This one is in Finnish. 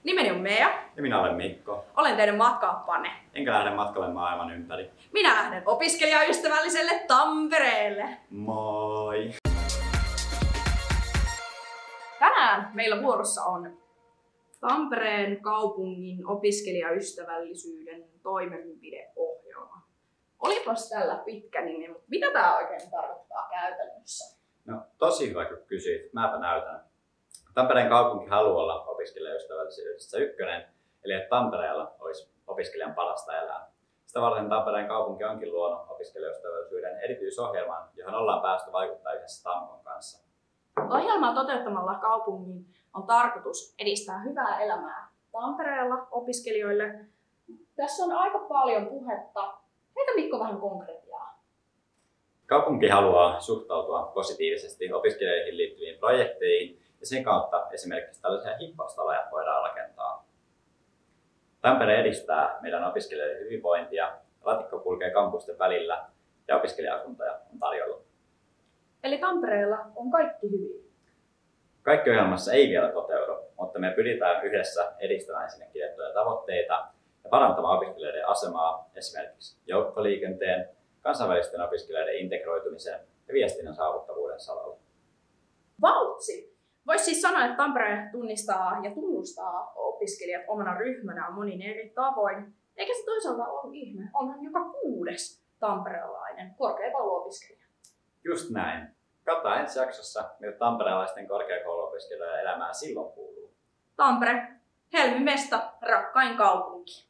Nimeni on Mea. Ja minä olen Mikko. Olen teidän matkaoppaanne. Enkä lähde matkalle maailman ympäri. Minä lähden opiskelijaystävälliselle Tampereelle. Moi! Tänään meillä vuorossa on Tampereen kaupungin opiskelijaystävällisyyden toimenpideohjelma. Olipas tällä pitkä nimi, mutta mitä tämä oikein tarkoittaa käytännössä? No tosi hyvä kun kysyit. Mäpä näytän. Tampereen kaupunki haluaa olla opiskelijaystävällisyydessä ykkönen, eli että Tampereella olisi opiskelijan parasta elää. Sitä varten Tampereen kaupunki onkin luonut opiskelijaystävällisyyden erityisohjelman, johon ollaan päästy vaikuttaa yhdessä Tammon kanssa. Ohjelmaa toteuttamalla kaupungin on tarkoitus edistää hyvää elämää Tampereella opiskelijoille. Tässä on aika paljon puhetta. Heitä Mikko vähän konkretiaa. Kaupunki haluaa suhtautua positiivisesti opiskelijoihin liittyviin projekteihin ja sen kautta esimerkiksi tällaisia hippaustaloja voidaan rakentaa. Tampere edistää meidän opiskelijoiden hyvinvointia, latikko kulkee kampusten välillä ja opiskelija-asuntoja on tarjolla. Eli Tampereella on kaikki hyvin. Kaikki ohjelmassa ei vielä toteudu, mutta me pyritään yhdessä edistämään sinne kirjattuja tavoitteita ja parantamaan opiskelijoiden asemaa esimerkiksi joukkoliikenteen, kansainvälisten opiskelijoiden integroitumisen ja viestinnän saavuttavuuden saralla. Vautsi! Voisi siis sanoa, että Tampere tunnistaa ja tunnustaa opiskelijat omana ryhmänään monin eri tavoin. Eikä se toisaalta ole ihme. Onhan joka 6. tamperelainen korkeakouluopiskelija. Just näin. Katsotaan ensi jaksossa, mitä tamperelaisten korkeakouluopiskelijoiden elämää silloin kuuluu. Tampere, helmimesta, rakkain kaupunki.